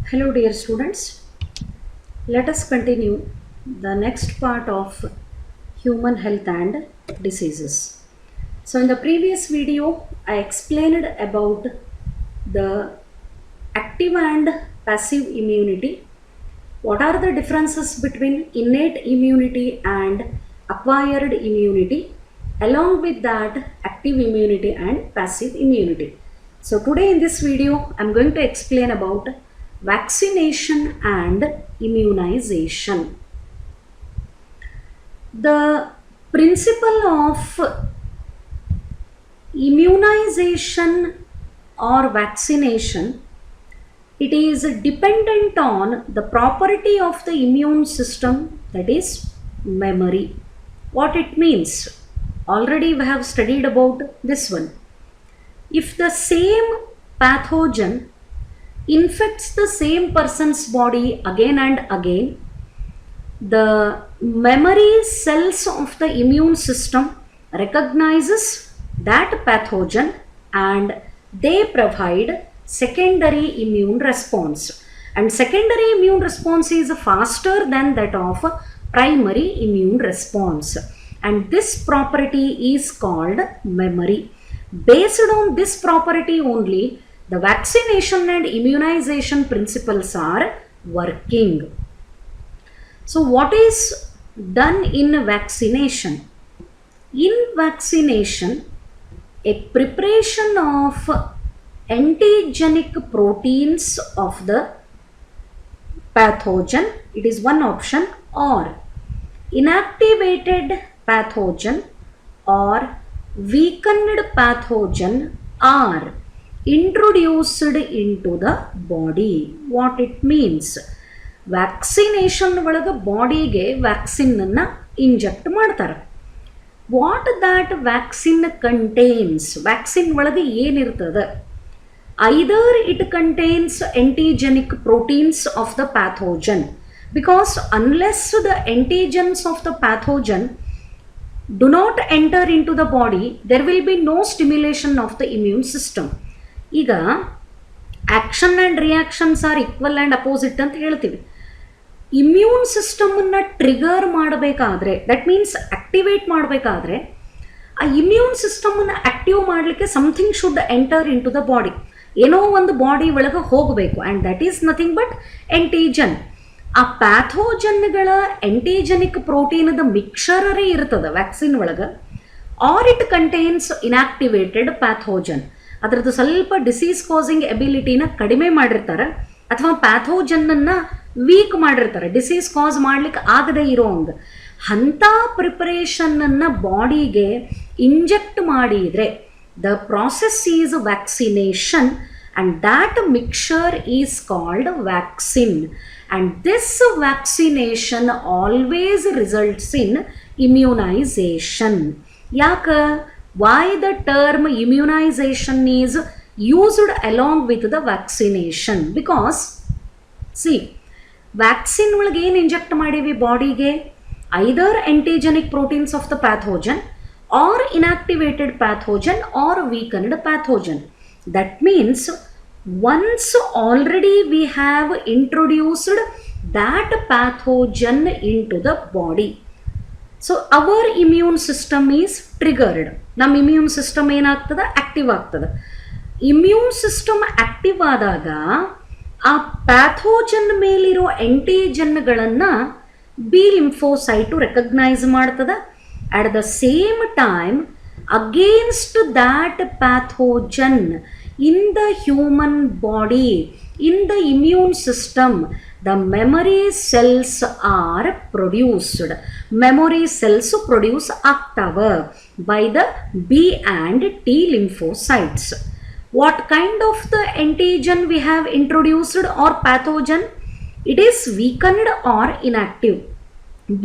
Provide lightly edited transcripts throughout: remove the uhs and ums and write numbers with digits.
Hello, dear students. Let us continue the next part of human health and diseases. So, in the previous video, I explained about the active and passive immunity. What are the differences between innate immunity and acquired immunity? Along with that, active immunity and passive immunity. So, today in this video, I am going to explain about vaccination and immunization. The principle of immunization or vaccination, it is dependent on the property of the immune system, that is memory. What it means? Already we have studied about this one. If the same pathogen infects the same person's body again and again, the memory cells of the immune system recognizes that pathogen and they provide secondary immune response. And secondary immune response is faster than that of primary immune response. And this property is called memory. Based on this property only, the vaccination and immunization principles are working. So, what is done in vaccination? In vaccination, a preparation of antigenic proteins of the pathogen, it is one option, or inactivated pathogen or weakened pathogen are introduced into the body. What it means? Vaccination ಒಳಗೆ ಬಾಡಿಗೆ vaccine ಅನ್ನ inject ಮಾಡ್ತಾರೆ. What that vaccine contains? Vaccine ಒಳಗೆ ಏನಿರ್ತದೆ? Either it contains antigenic proteins of the pathogen, because unless the antigens of the pathogen do not enter into the body, there will be no stimulation of the immune system. ಈಗ action and reactions are equal and opposite ಅಂತ ಹೇಳ್ತೀವಿ. Immune ಸಿಸ್ಟಮನ್ನು trigger ಮಾಡಬೇಕಾದ್ರೆ, that means activate ಮಾಡಬೇಕಾದ್ರೆ, ಆ immune ಸಿಸ್ಟಮನ್ನು active ಮಾಡಲಿಕ್ಕೆ something should enter into the body. ಏನೋ ಒಂದು ಬಾಡಿ ಒಳಗೆ ಹೋಗಬೇಕು, and that is nothing but antigen. ಆ ಪ್ಯಾಥೋಜನ್ಗಳ ಎಂಟಿಜೆನಿಕ್ ಪ್ರೋಟೀನದ ಮಿಕ್ಸರೇ ಇರ್ತದೆ ವ್ಯಾಕ್ಸಿನ್ ಒಳಗೆ, or it contains inactivated pathogen. ಅದರದ್ದು ಸ್ವಲ್ಪ ಡಿಸೀಸ್ ಕಾಸಿಂಗ್ ಎಬಿಲಿಟಿನ ಕಡಿಮೆ ಮಾಡಿರ್ತಾರೆ, ಅಥವಾ ಪ್ಯಾಥೋಜನ್ನನ್ನು ವೀಕ್ ಮಾಡಿರ್ತಾರೆ, ಡಿಸೀಸ್ ಕಾಸ್ ಮಾಡ್ಲಿಕ್ಕೆ ಆಗದೆ ಇರೋ ಒಂದು ಅಂಥ ಪ್ರಿಪರೇಷನ್ನನ್ನು ಬಾಡಿಗೆ ಇಂಜೆಕ್ಟ್ ಮಾಡಿದರೆ the process is vaccination, and that mixer is called vaccine. And this vaccination always results in immunisation. ಯಾಕೆ? Why the term immunization is used along with the vaccination? Because see, vaccine ಒಳಗೆ ಏನು inject ಮಾಡೀವಿ ಬಾಡಿಗೆ? either antigenic proteins of the pathogen or inactivated pathogen or weakened pathogen. That means once already we have introduced that pathogen into the body, so our immune system is triggered. ನಮ್ಮ immune system ಏನಾಗ್ತದೆ? Active ಆಗ್ತದೆ. Immune system active ಆದಾಗ ಆ pathogen ಮೇಲಿರೋ ಎಂಟಿಜನ್ಗಳನ್ನು B ಲಿಂಫೋಸೈಟು recognise ಮಾಡ್ತದೆ. At the same time against that pathogen in the human body, in the immune system, the memory cells are produced. Memory cells produce ಆಗ್ತಾವ by the B and T lymphocytes. What kind of the antigen we have introduced or pathogen? It is weakened or inactive.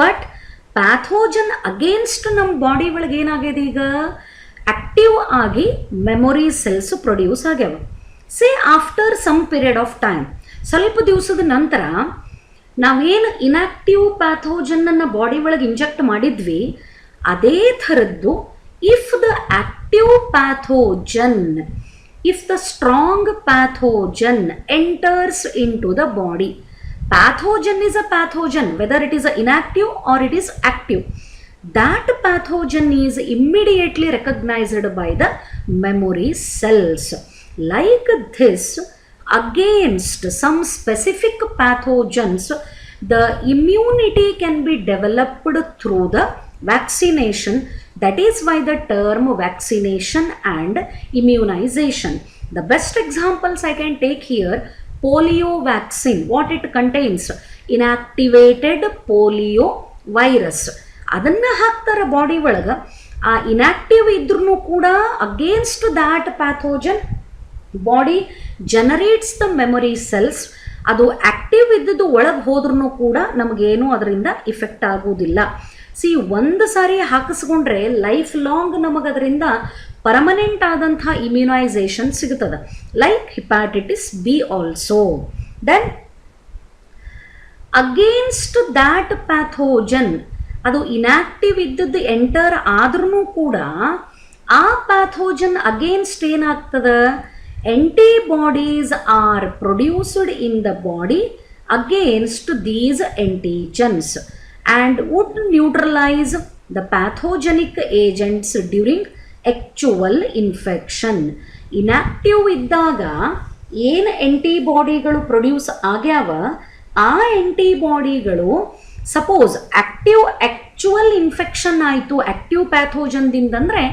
But pathogen against ನಮ್ಮ body ಒಳಗೆ ಏನಾಗಿದೆ? ಈಗ active ಆಗಿ memory cells produce ಆಗ್ಯಾವ. Say after some period of time, ಸ್ವಲ್ಪ ದಿವಸದ ನಂತರ ನಾವೇನು ಇನ್ಆಕ್ಟಿವ್ ಪ್ಯಾಥೋಜನ್ನನ್ನು ಬಾಡಿ ಒಳಗೆ ಇಂಜೆಕ್ಟ್ ಮಾಡಿದ್ವಿ, ಅದೇ ಥರದ್ದು if the active pathogen if the strong pathogen enters into the body. Pathogen is a pathogen, whether it is inactive or it is active. That pathogen is immediately recognized by the memory cells. Like this, against some specific pathogens, the immunity can be developed through the vaccination. That is why the term vaccination and immunization. The best examples I can take here, polio vaccine, what it contains, inactivated polio virus. ಅದನ್ನು ಹಾಕ್ತಾರೆ body ಒಳಗೆ. ಆ inactive ಇದ್ರೂ ಕೂಡ against that pathogen body generates the memory cells. ಅದು active ಇದ್ದದ್ದು ಒಳಗೆ ಹೋದ್ರೂ ಕೂಡ ನಮಗೇನು ಅದರಿಂದ ಇಫೆಕ್ಟ್ ಆಗುವುದಿಲ್ಲ. ಒಂದು ಸಾರಿ ಹಾಕಿಸ್ಕೊಂಡ್ರೆ ಲೈಫ್ ಲಾಂಗ್ ನಮಗದರಿಂದ ಪರ್ಮನೆಂಟ್ ಆದಂಥ ಇಮ್ಯುನೈಸೇಷನ್ ಸಿಗುತ್ತದೆ. Like hepatitis B also. Then against that pathogen, ಅದು ಇನ್ಯಾಕ್ಟಿವ್ ಇದ್ದದ್ದು ಎಂಟರ್ ಆದ್ರೂ ಕೂಡ ಆ ಪ್ಯಾಥೋಜನ್ ಅಗೇನ್ಸ್ಟ್ ಏನಾಗ್ತದೆ, antibodies are produced in the body against these antigens and would neutralize the pathogenic agents during actual infection. Inactive ಇದ್ದಾಗ ಏನು ಆಂಟಿಬಾಡಿಗಳು produce ಆಗ್ಯಾವ, ಆ ಆಂಟಿಬಾಡಿಗಳು ಸಪೋಸ್ ಆ್ಯಕ್ಚುವಲ್ ಇನ್ಫೆಕ್ಷನ್ ಆಯಿತು ಆ್ಯಕ್ಟಿವ್ ಪ್ಯಾಥೋಜನ್ದಿಂದಂದರೆ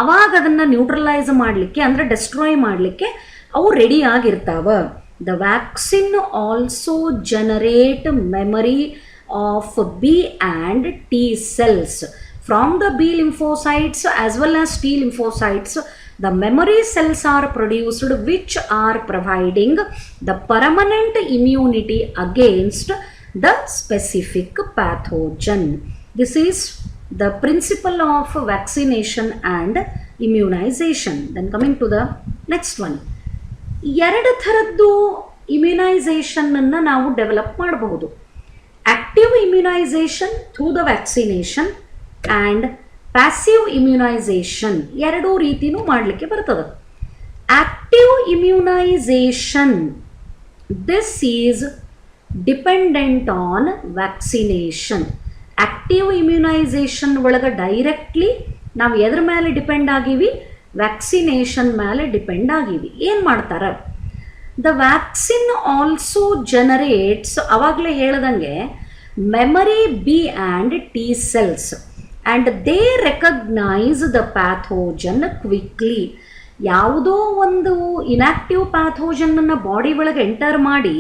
ಅವಾಗ ಅದನ್ನು ನ್ಯೂಟ್ರಲೈಸ್ ಮಾಡಲಿಕ್ಕೆ ಅಂದರೆ ಡೆಸ್ಟ್ರಾಯ್ ಮಾಡಲಿಕ್ಕೆ ಅವು ರೆಡಿ ಆಗಿರ್ತಾವ. The vaccine also generate memory of B and T cells. From the B lymphocytes as well as T lymphocytes, the memory cells are produced which are providing the permanent immunity against the specific pathogen. This is the principle of vaccination and immunization. Then coming to the next one. ಎರಡು ಥರದ್ದು ಇಮ್ಯುನೈಸೇಷನನ್ನು ನಾವು develop ಮಾಡಬಹುದು. Active immunization through the vaccination and passive immunization, ಎರಡೂ ರೀತಿನೂ ಮಾಡಲಿಕ್ಕೆ ಬರ್ತದೆ. Active immunization, this is dependent on vaccination. Active immunization ಒಳಗೆ directly ನಾವು ಎದ್ರ ಮೇಲೆ ಡಿಪೆಂಡ್ ಆಗೀವಿ, ವ್ಯಾಕ್ಸಿನೇಷನ್ ಮೇಲೆ ಡಿಪೆಂಡ್ ಆಗೀವಿ. ಏನು ಮಾಡ್ತಾರೆ, ದ ವ್ಯಾಕ್ಸಿನ್ ಆಲ್ಸೋ ಜನರೇಟ್ಸ್, ಅವಾಗಲೇ ಹೇಳ್ದಂಗೆ memory B and T cells and they recognise the pathogen quickly. ಯಾವುದೋ ಒಂದು ಇನ್ಯಾಕ್ಟಿವ್ ಪ್ಯಾಥೋಜನ್ನನ್ನು ಬಾಡಿ ಒಳಗೆ ಎಂಟರ್ ಮಾಡಿ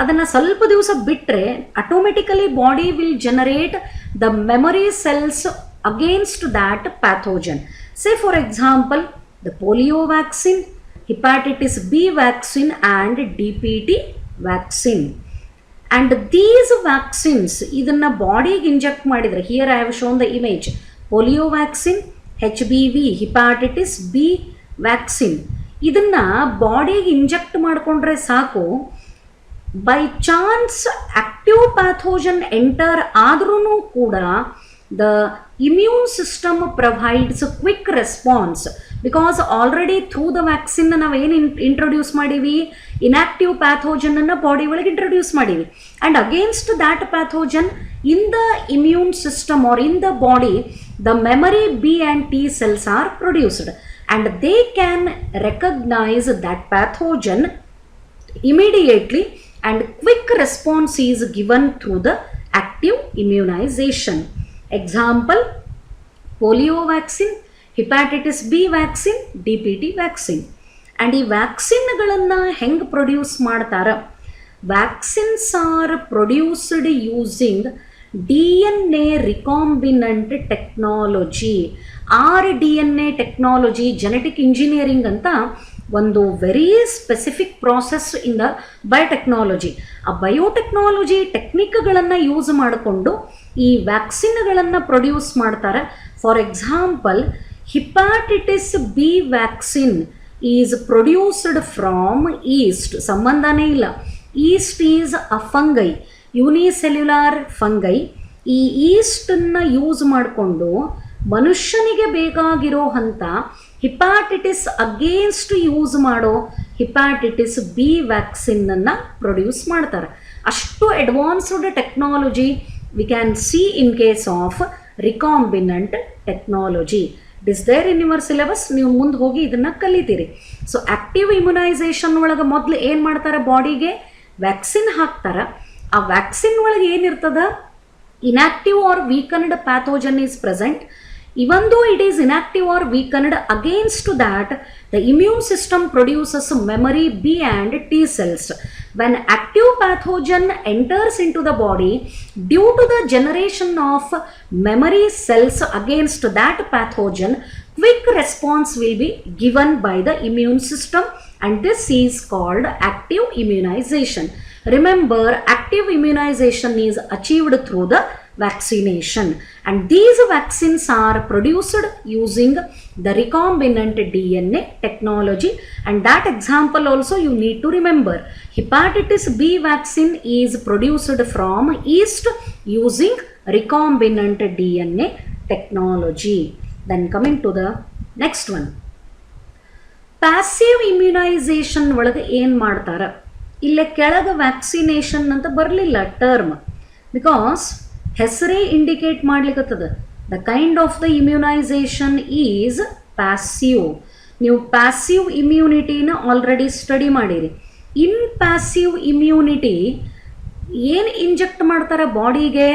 ಅದನ್ನು ಸ್ವಲ್ಪ ದಿವಸ ಬಿಟ್ಟರೆ automatically body will generate the memory cells against that pathogen. Say for example the polio vaccine, hepatitis B vaccine and DPT vaccine. And these vaccines, ಇದನ್ನು ಬಾಡಿಗೆ ಇಂಜೆಕ್ಟ್ ಮಾಡಿದರೆ, here I have shown the image, polio vaccine, HBV, hepatitis B vaccine, ಇದನ್ನು ಬಾಡಿಗೆ inject ಮಾಡಿಕೊಂಡ್ರೆ ಸಾಕು. By chance active pathogen enter ಆದ್ರೂ ಕೂಡ the immune system provides a quick response because already through the vaccine ನಾವು ಏನು introduce ಮಾಡೀವಿ, inactive ಪ್ಯಾಥೋಜನನ್ನು ಬಾಡಿ ಒಳಗೆ ಇಂಟ್ರೊಡ್ಯೂಸ್ ಮಾಡೀವಿ. And against that pathogen in the immune system are in the body the memory B and T cells are produced and they can recognise that pathogen immediately and quick response is given through the active immunization. Example, polio vaccine, hepatitis B vaccine, DPT vaccine. And ಈ ವ್ಯಾಕ್ಸಿನ್ಗಳನ್ನು ಹೆಂಗೆ produce ಮಾಡ್ತಾರೆ, vaccines are produced using DNA recombinant technology. RDNA technology, genetic engineering ಅಂತ ಒಂದು very specific process in the biotechnology. ಆ biotechnology ಟೆಕ್ನಿಕ್ಗಳನ್ನು use ಮಾಡಿಕೊಂಡು ಈ ವ್ಯಾಕ್ಸಿನ್ಗಳನ್ನು ಪ್ರೊಡ್ಯೂಸ್ ಮಾಡ್ತಾರೆ. For example, hepatitis B vaccine is produced from yeast. ಸಂಬಂಧನೇ ಇಲ್ಲ. Yeast is a fungi, unicellular fungi. ಈ ಈಸ್ಟನ್ನು ಯೂಸ್ ಮಾಡಿಕೊಂಡು ಮನುಷ್ಯನಿಗೆ ಬೇಕಾಗಿರೋ ಅಂಥ ಹಿಪ್ಯಾಟಿಟಿಸ್ ಅಗೇನ್ಸ್ಟ್ ಯೂಸ್ ಮಾಡೋ ಹಿಪ್ಯಾಟಿಟಿಸ್ ಬಿ ವ್ಯಾಕ್ಸಿನನ್ನು ಪ್ರೊಡ್ಯೂಸ್ ಮಾಡ್ತಾರೆ. ಅಷ್ಟು advanced technology we can see in case of recombinant technology. It is there in your syllabus, ನೀವು ಮುಂದೆ ಹೋಗಿ ಇದನ್ನು ಕಲಿತೀರಿ. ಸೊ ಆ್ಯಕ್ಟಿವ್ ಇಮ್ಯುನೈಸೇಷನ್ ಒಳಗೆ ಮೊದಲು ಏನು ಮಾಡ್ತಾರೆ, ಬಾಡಿಗೆ ವ್ಯಾಕ್ಸಿನ್ ಹಾಕ್ತಾರೆ. ಆ ವ್ಯಾಕ್ಸಿನ್ ಒಳಗೆ ಏನಿರ್ತದ, inactive or weakened pathogen is present. Even though it is inactive or weakened, against that the immune system produces memory B and T cells. When active pathogen enters into the body, due to the generation of memory cells against that pathogen, quick response will be given by the immune system, and this is called active immunization. Remember, active immunization is achieved through the vaccination, and these vaccines are produced using the recombinant DNA technology, and that example also you need to remember. Hepatitis B vaccine is produced from yeast using recombinant DNA technology. Then coming to the next one, passive immunization ಒಳಗೆ ಏನು ಮಾಡ್ತಾರೆ, ಇಲ್ಲೇ ಕೆಳಗೆ vaccination ಅಂತ ಬರಲಿಲ್ಲ term, because ಹೆಸರೇ indicate ಮಾಡ್ಲಿಕ್ಕತ್ತದ. The kind of the immunisation is passive. ನೀವು ಪ್ಯಾಸಿವ್ ಇಮ್ಯುನಿಟಿನ ಆಲ್ರೆಡಿ ಸ್ಟಡಿ ಮಾಡಿರಿ. ಇನ್ ಪ್ಯಾಸಿವ್ ಇಮ್ಯುನಿಟಿ ಏನು ಇಂಜೆಕ್ಟ್ ಮಾಡ್ತಾರೆ ಬಾಡಿಗೆ,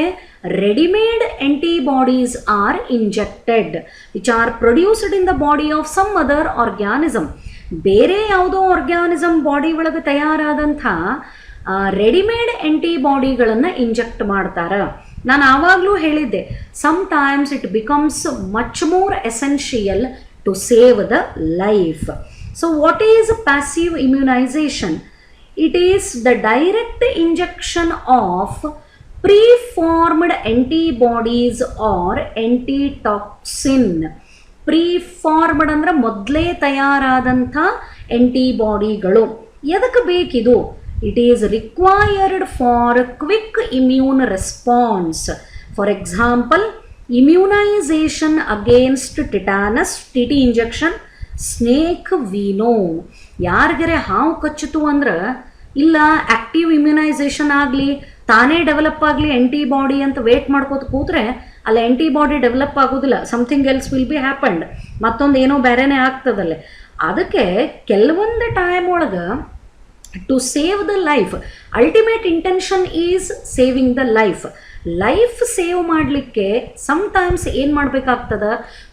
readymade antibodies are injected which are produced in the body of some other organism. ಬೇರೆ ಯಾವುದೋ ಆರ್ಗ್ಯಾನಿಸಮ್ ಬಾಡಿ ಒಳಗೆ ತಯಾರಾದಂಥ ರೆಡಿಮೇಡ್ ಆಂಟಿಬಾಡಿಗಳನ್ನು ಇಂಜೆಕ್ಟ್ ಮಾಡ್ತಾರೆ. ನಾನು ಆವಾಗಲೂ ಹೇಳಿದ್ದೆ, sometimes it becomes much more essential to save the life. So what is passive immunisation? It is the direct injection of preformed antibodies or antitoxin. Preformed ಅಂದರೆ ಮೊದಲೇ ತಯಾರಾದಂಥ ಆಂಟಿಬಾಡಿಗಳು. ಎದಕ್ಕೆ ಬೇಕಿದು? It is required for quick immune response. For example, immunisation against tetanus, T T injection, snake venom. ಯಾರಿಗರೆ ಹಾವು ಕಚ್ಚಿತು ಅಂದ್ರೆ, ಇಲ್ಲ ಆ್ಯಕ್ಟಿವ್ ಇಮ್ಯುನೈಸೇಷನ್ ಆಗಲಿ ತಾನೇ ಡೆವಲಪ್ ಆಗಲಿ ಆಂಟಿಬಾಡಿ ಅಂತ ವೇಟ್ ಮಾಡ್ಕೋತ ಕೂತ್ರೆ ಅಲ್ಲಿ ಆಂಟಿಬಾಡಿ ಡೆವಲಪ್ ಆಗೋದಿಲ್ಲ, something else will be happened, ಮತ್ತೊಂದು ಏನೋ ಬೇರೆನೇ ಆಗ್ತದಲ್ಲೇ. ಅದಕ್ಕೆ ಕೆಲವೊಂದು ಟೈಮ್ ಒಳಗೆ to save the life, ultimate intention is saving the life. Life save ಮಾಡಲಿಕ್ಕೆ ಸಮ್ಟೈಮ್ಸ್ ಏನು ಮಾಡಬೇಕಾಗ್ತದೆ,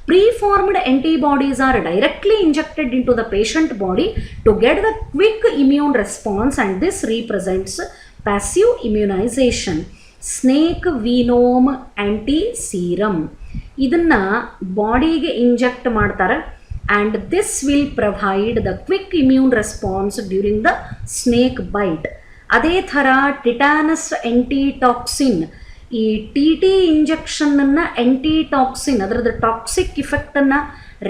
preformed antibodies are directly injected into the patient body to get the quick immune response, and this represents passive immunisation. Snake venom anti serum ಇದನ್ನು ಬಾಡಿಗೆ inject ಮಾಡ್ತಾರೆ, and this will provide the quick immune response during the snake byte. ಅದೇ ಥರ tetanus ಆಂಟಿಟಾಕ್ಸಿನ್, ಈ T T ಇಂಜೆಕ್ಷನನ್ನು ಆಂಟಿಟಾಕ್ಸಿನ್ ಅದರದ್ದು toxic ಇಫೆಕ್ಟನ್ನು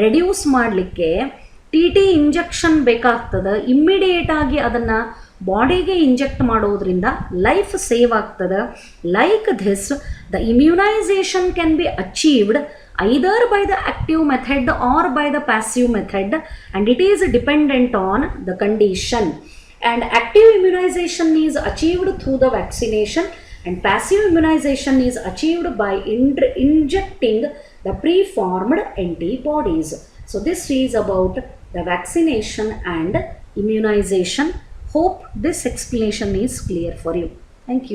reduce ಮಾಡಲಿಕ್ಕೆ T T injection ಬೇಕಾಗ್ತದೆ. ಇಮ್ಮಿಡಿಯೇಟಾಗಿ ಅದನ್ನು ಬಾಡಿಗೆ ಇಂಜೆಕ್ಟ್ ಮಾಡೋದ್ರಿಂದ ಲೈಫ್ ಸೇವ್ ಆಗ್ತದೆ. Like this the immunisation can be achieved either by the active method or by the passive method, and it is dependent on the condition. And active immunization is achieved through the vaccination, and passive immunization is achieved by injecting the preformed antibodies. So this is about the vaccination and immunization. Hope this explanation is clear for you. Thank you.